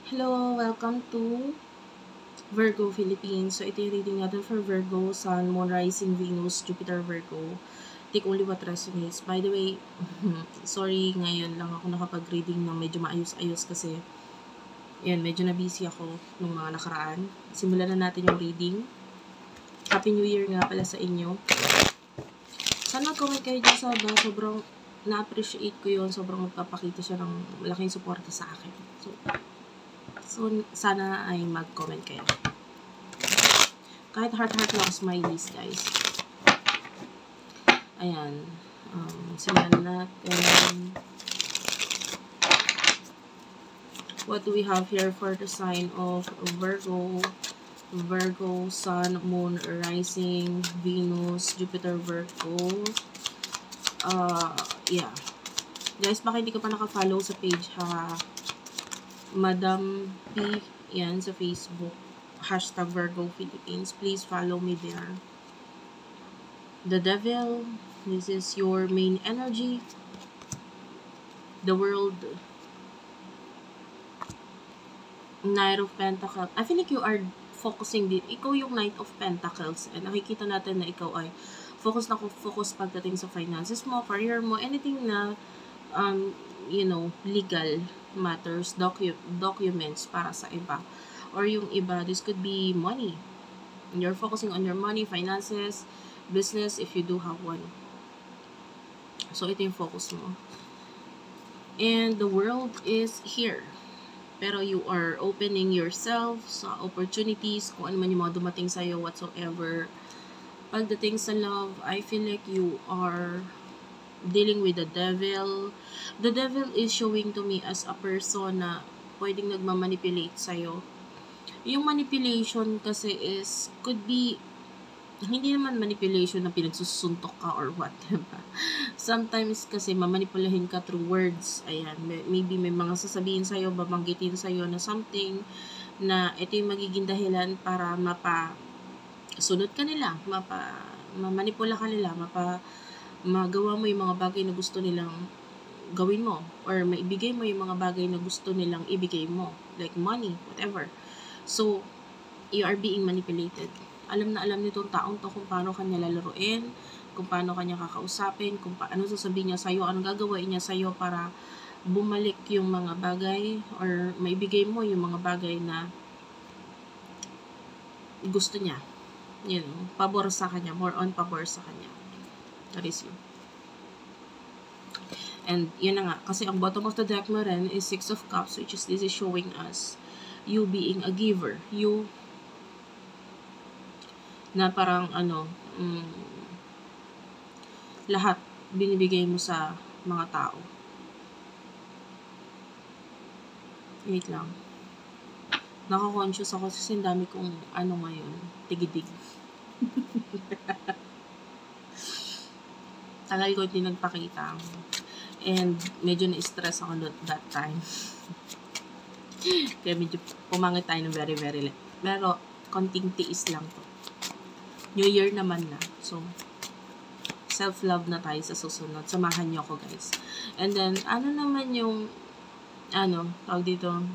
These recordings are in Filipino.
Hello, welcome to Virgo Philippines. So, ito yung reading natin for Virgo, Sun, Moon, Rising, Venus, Jupiter, Virgo. Take only what resonates. By the way, sorry, ngayon lang ako nakapag-reading ng medyo maayos-ayos kasi medyo na-busy ako nung mga nakaraan. Simulan na natin yung reading. Happy New Year nga pala sa inyo. Sana comment kayo dyan sa sobrang na-appreciate ko yun. Sobrang magpapakita siya ng malaking suporta sa akin. So, sana ay mag-comment kayo. Kahit heart-heart lang, smileys, guys. Ayan. Simulan natin. What do we have here for the sign of Virgo? Virgo, Sun, Moon, Rising, Venus, Jupiter, Virgo. Yeah. Guys, baka hindi ka pa naka-follow sa page, ha? Madam P, yan, sa Facebook. Hashtag Virgo Philippines. Please follow me there. The Devil, this is your main energy. The World, Knight of Pentacles. I feel like you are focusing din. Ikaw yung Knight of Pentacles. And nakikita natin na ikaw ay focus pagdating sa finances mo, career mo, anything na legal matters, documents para sa iba. Or yung iba, this could be money. You're focusing on your money, finances, business, if you do have one. So, ito yung focus mo. And the world is here. Pero you are opening yourself sa opportunities, kung ano man yung mga dumating sa'yo, whatsoever. Pagdating sa love, I feel like you are dealing with the devil. The devil is showing to me as a person na pwedeng nagmamanipulate sa'yo. Yung manipulation kasi could be, hindi naman manipulation na pinagsusuntok ka or what, diba? Sometimes kasi mamanipulahin ka through words. Ayan, maybe may mga sasabihin sa'yo, babanggitin sa'yo na something na ito yung magiging dahilan para mapasunod ka nila, mamanipula ka nila, magawa mo yung mga bagay na gusto nilang gawin mo, or maibigay mo yung mga bagay na gusto nilang ibigay mo, like money, whatever. So, you are being manipulated. Alam na alam nitong taong to kung paano kanya lalaruin, kung paano kanya kakausapin, kung paano sasabihin niya sa'yo, anong gagawin niya sa'yo para bumalik yung mga bagay, or maibigay mo yung mga bagay na gusto niya. Pabor sa kanya, more on pabor sa kanya. That is you. And yun na nga, kasi ang bottom of the deck mo rin is Six of Cups, which is this is showing us you being a giver. You na parang lahat binibigay mo sa mga tao. Wait lang. Naka-conscious ako kasi dami kong ngayon, tigidig. Tagal ko din nagpakita. And medyo na-stress ako that time. Kaya medyo pumangit tayo ng very, very late. Pero, konting tiis lang to. New Year naman na. So, self-love na tayo sa susunod. Samahan niyo ako, guys. And then, ano naman yung, tawag dito,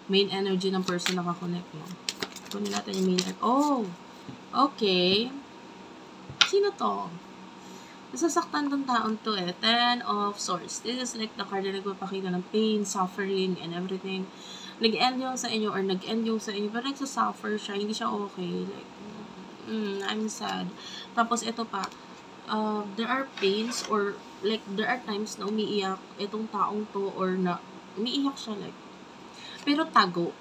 main energy ng person na kakonect mo. Kunin natin yung main energy. Oh! Okay. Sino to? Nasasaktan tong taon to eh. Ten of Swords. This is like the card na nagpapakita ng pain, suffering, and everything. Nag-end yung sa inyo or nag-end yung sa inyo, pero nagsasuffer siya. Hindi siya okay. Like, I'm sad. Tapos ito pa, there are pains or like there are times na umiiyak itong taong to or na umiiyak siya like. Pero tago.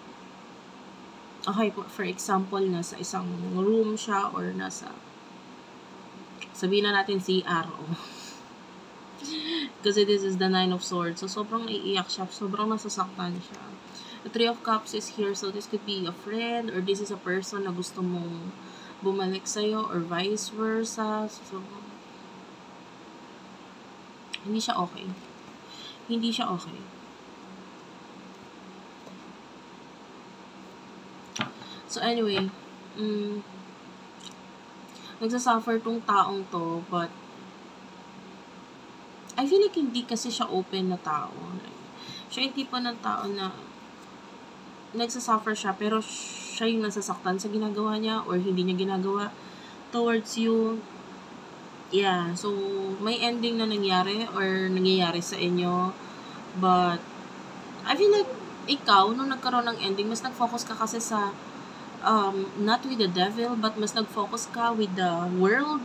Okay, for example, nasa isang room siya or nasa sabihin na natin CR. Kasi this is the Nine of Swords. So, sobrang naiiyak siya. Sobrang nasasaktan siya. The Three of Cups is here. So, this could be a friend or this is a person na gusto mong bumalik sa'yo or vice versa. So, hindi siya okay. Hindi siya okay. So, anyway, nagsasuffer tong taong to, but I feel like hindi kasi siya open na tao. Siya yung tipo ng tao na nagsasuffer siya, pero siya yung nasasaktan sa ginagawa niya or hindi niya ginagawa towards you. Yeah, so may ending na nangyari or nangyayari sa inyo. But I feel like ikaw, nung nagkaroon ng ending, mas nag-focus ka kasi sa not with the devil, but mas nag-focus ka with the world.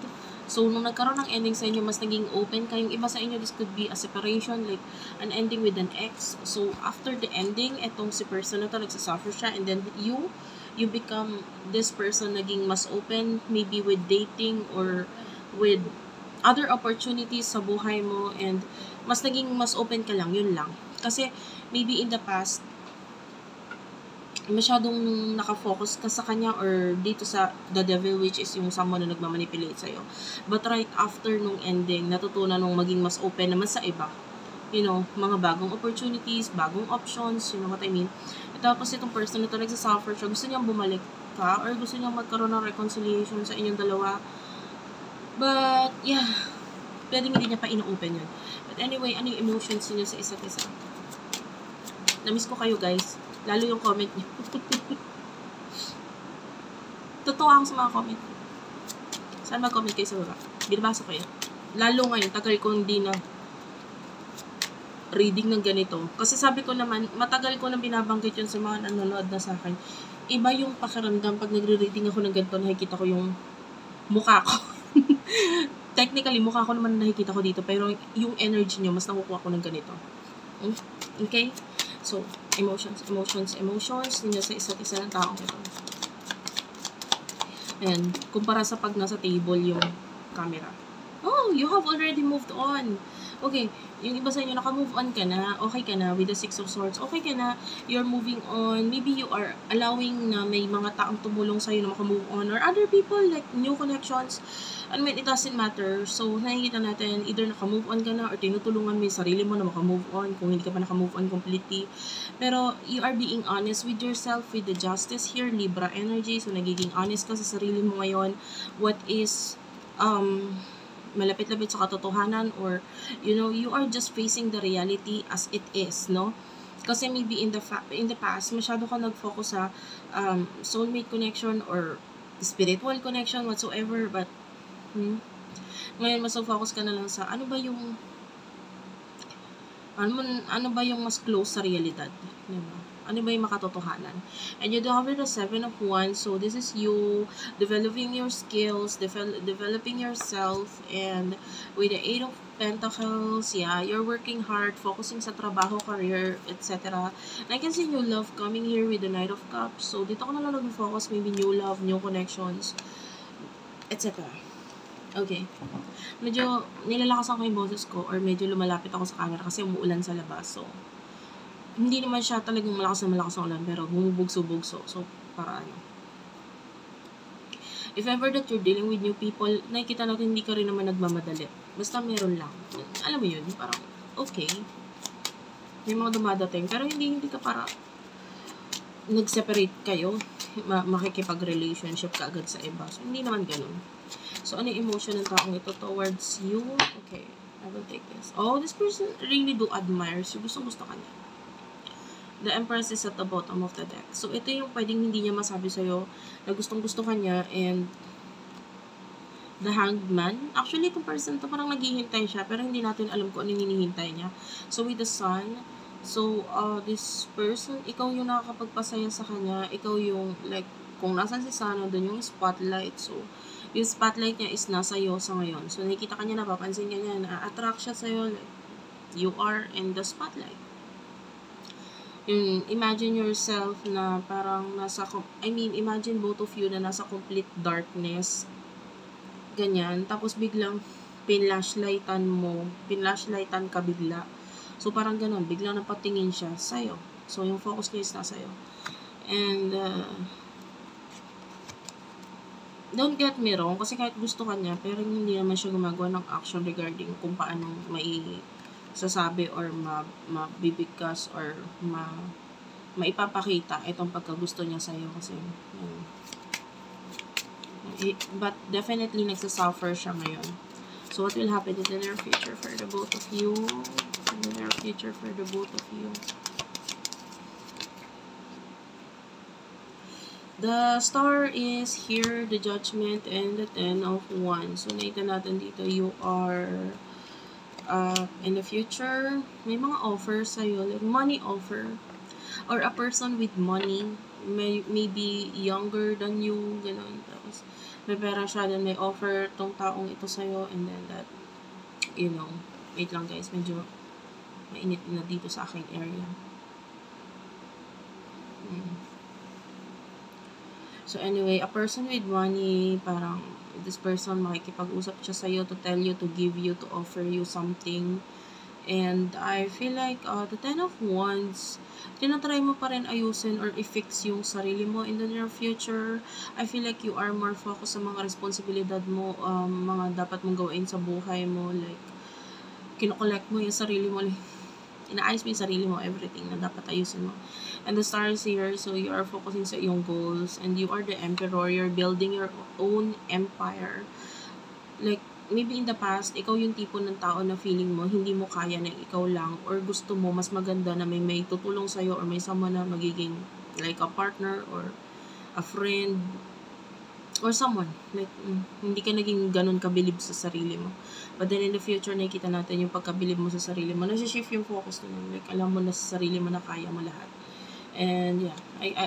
So, nung nagkaroon ng ending sa inyo, mas naging open ka. Yung iba sa inyo, this could be a separation, like an ending with an ex. So, after the ending, etong si person na to, nagsasuffer siya, and then you become this person naging mas open, maybe with dating or with other opportunities sa buhay mo, and mas naging mas open ka lang, yun lang. Kasi, maybe in the past, masyadong nakafocus ka sa kanya or dito sa the devil, which is yung someone na nagmamanipulate sa'yo. But right after nung ending, natutunan nung maging mas open naman sa iba. You know, mga bagong opportunities, bagong options, you know what I mean? At tapos itong person na ito nagsasuffer siya, gusto niyang bumalik ka or gusto niyang magkaroon ng reconciliation sa inyong dalawa. But, yeah, pwedeng hindi niya pa ino-open yun. But anyway, ano yung emotions niyo sa isa't isa? Namiss ko kayo, guys. Lalo yung comment niyo. Totoo ako sa mga comment. Saan mag-comment kayo sa baba? Binabasa ko yan. Lalo ngayon, tagal ko hindi na reading ng ganito. Kasi sabi ko naman, matagal ko na binabanggit yun sa mga nanonood na sa akin. Iba yung pakiramdam pag nagre-reading ako ng ganito, nakikita ko yung mukha ko. Technically, mukha ko naman nakikita ko dito, pero yung energy nyo, mas nakukuha ko ng ganito. Okay? So, emotions ninyo sa isa't isa ng taong ito. And, kumpara sa pag nasa table yung camera. Oh, you have already moved on. Okay, yung iba sa inyo, naka-move on ka na, okay ka na with the Six of Swords, okay ka na, you're moving on, maybe you are allowing na may mga taong tumulong sa'yo na maka-move on, or other people, like new connections. I mean, it doesn't matter. So, nakikita natin, either naka-move on ka na, or tinutulungan mo yung sarili mo na maka-move on, kung hindi ka pa naka-move on completely. Pero, you are being honest with yourself, with the justice here, Libra energy, so nagiging honest ka sa sarili mo ngayon, what is, malapit-lapit sa katotohanan, or you know, you are just facing the reality as it is, no? Kasi maybe in the past masyado ka nag-focus sa soulmate connection or spiritual connection whatsoever, but ngayon mas focus ka na lang sa ano ba yung mas close sa realidad, diba? Ano ba yung makatotohanan? And you do have the Seven of Wands, so this is you developing your skills, developing yourself, and with the Eight of Pentacles, yeah, you're working hard, focusing sa trabaho, career, etc. And I can see new love coming here with the Knight of Cups, so dito ko na lang nag-focus, maybe new love, new connections, etc. Okay. Medyo nilalakasan ko yung boses ko, or medyo lumalapit ako sa camera kasi umuulan sa labas, so hindi naman siya talagang malakas na ulan, pero bumubugso-bugso. So, para ano. If ever that you're dealing with new people, nakikita natin hindi ka rin naman nagmamadali. Basta meron lang. Alam mo yun, parang, okay. May mga dumadating, pero hindi ka para nag-separate kayo, makikipag-relationship ka agad sa iba. So, hindi naman ganun. So, ano yung emotion ng taong ito towards you? Okay, I will take this. Oh, this person really do admire you. Gusto ka niya. The Empress is at the bottom of the deck. So, ito yung pwedeng hindi niya masabi sa'yo na gustong-gusto ka niya, and the Hanged Man. Actually, itong person to parang naghihintay siya, pero hindi natin alam kung ano hinihintay niya. So, with the Sun, so, this person, ikaw yung nakakapagpasaya sa kanya, ikaw yung, like, kung nasan si Sun, doon yung spotlight. So, yung spotlight niya is nasa iyo sa ngayon. So, nakikita ka niya, napapansin ka niya, na-attract siya sa'yo, like, you are in the spotlight. Imagine yourself na parang imagine both of you na nasa complete darkness. Ganyan. Tapos biglang pinlashlightan ka bigla. So parang ganun, biglang napatingin siya sa'yo. So yung focus niya is nasa sa'yo. And, don't get me wrong, kasi kahit gusto ka niya, pero hindi naman siya gumagawa ng action regarding kung paano sasabi or mabibigkas or maipapakita itong pagkagusto niya sa'yo kasi but definitely nagsasuffer siya ngayon. So what will happen in the near future for the both of you? In the near future for the both of you. The star is here, the judgment, and the 10 of wands. So, nakita natin dito, you are in the future, may mga offers sa'yo, like money offer, or a person with money, maybe younger than you, gano'n. Tapos, may pera siya, then may offer tong taong ito sa'yo, and then that, you know, wait lang guys, medyo mainit na dito sa aking area. So anyway, a person with money, parang this person makikipag-usap siya sa'yo to tell you, to give you, to offer you something. And I feel like the 10 of wands, tinatry mo pa rin ayusin or i-fix yung sarili mo in the near future. I feel like you are more focused sa mga responsibilidad mo, mga dapat mong gawin sa buhay mo. Like, kinokollect mo yung sarili mo. Like, inaayos mo yung sarili mo, everything na dapat ayusin mo. And the star is here, so you are focusing sa iyong goals, and you are the emperor, you're building your own empire. Like, maybe in the past, ikaw yung tipo ng tao na feeling mo, hindi mo kaya na ikaw lang, or gusto mo, mas maganda na may tutulong sa'yo, or may someone na magiging, like, a partner, or a friend, or someone. Like, hindi ka naging ganun kabilib sa sarili mo. But then in the future, nakikita natin yung pagkabilib mo sa sarili mo. Nasi-shift yung focus mo. Like, alam mo na sa sarili mo na kaya mo lahat. And yeah,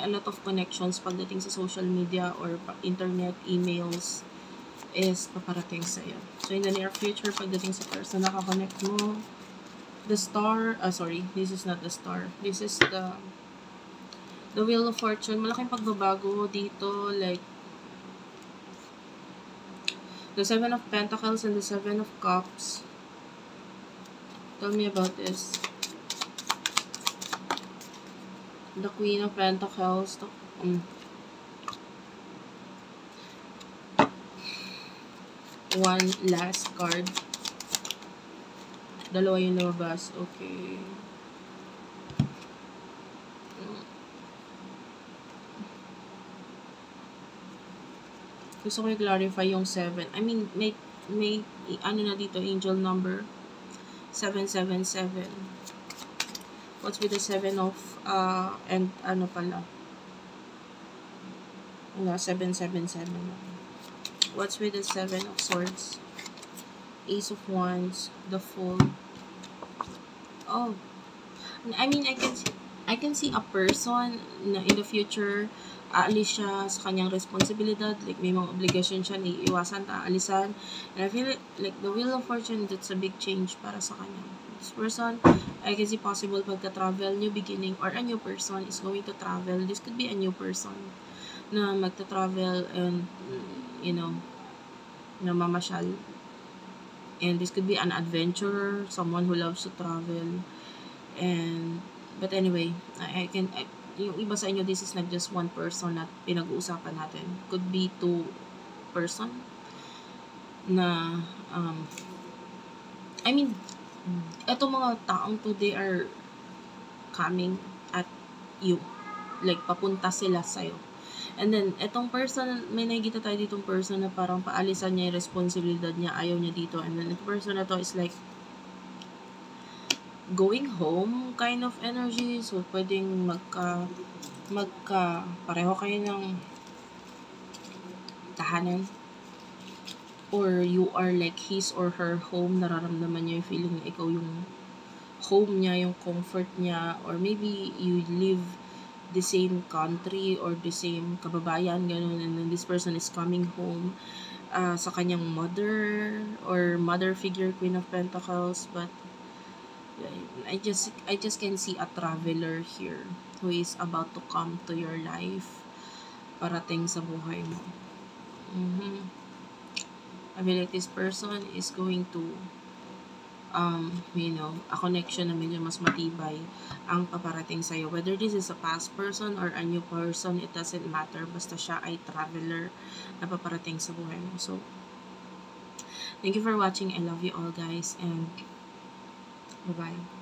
a lot of connections pagdating sa social media or internet, emails, is paparating sa'yo. So in the near future, pagdating sa person na nakakonect mo, the star, sorry, this is not the star. This is the Wheel of Fortune. Malaking pagbabago dito, like, the 7 of Pentacles and the 7 of Cups. Tell me about this. The Queen of Pentacles. One last card. Dalawa yung lumabas. Okay. Gusto ko i-clarify yung 7. I mean, may ano na dito, angel number 777. What's with the 7 of, and ano pala? Wala, 777. What's with the 7 of swords? Ace of wands, the Fool. Oh. I mean, I can see a person na in the future, aalis siya sa kanyang responsibilidad, like may mga obligasyon siya, naiiwasan, aalisan. And I feel like the Wheel of Fortune, that's a big change para sa kanya. This person, I can see possible pagka-travel, new beginning, or a new person is going to travel. This could be a new person na magta-travel and, you know, na mamasyal. And this could be an adventurer, someone who loves to travel. And, but anyway, yung iba sa inyo, this is not just one person na pinag-uusapan natin. Could be two person na, I mean, etong mga taong to, they are coming at you. Like, papunta sila sa'yo. And then, etong person, may nakikita tayo ditong person na parang paalisan niya yung responsibilidad niya, ayaw niya dito. And then, itong person na to is like, going home kind of energy. So, pwedeng pareho kayo ng tahanan. Or you are like his or her home. Nararamdaman niya yung feeling na ikaw yung home niya, yung comfort niya. Or maybe you live the same country or the same kababayan, ganun. And then this person is coming home sa kanyang mother or mother figure, Queen of Pentacles. But I just can see a traveler here who is about to come to your life, parating sa buhay mo. I feel like this person is going to, you know, a connection na medyo mas matibay ang paparating sa'yo. Whether this is a past person or a new person, it doesn't matter. Basta siya ay traveler na paparating sa buhay mo. So, thank you for watching. I love you all, guys, and bye-bye.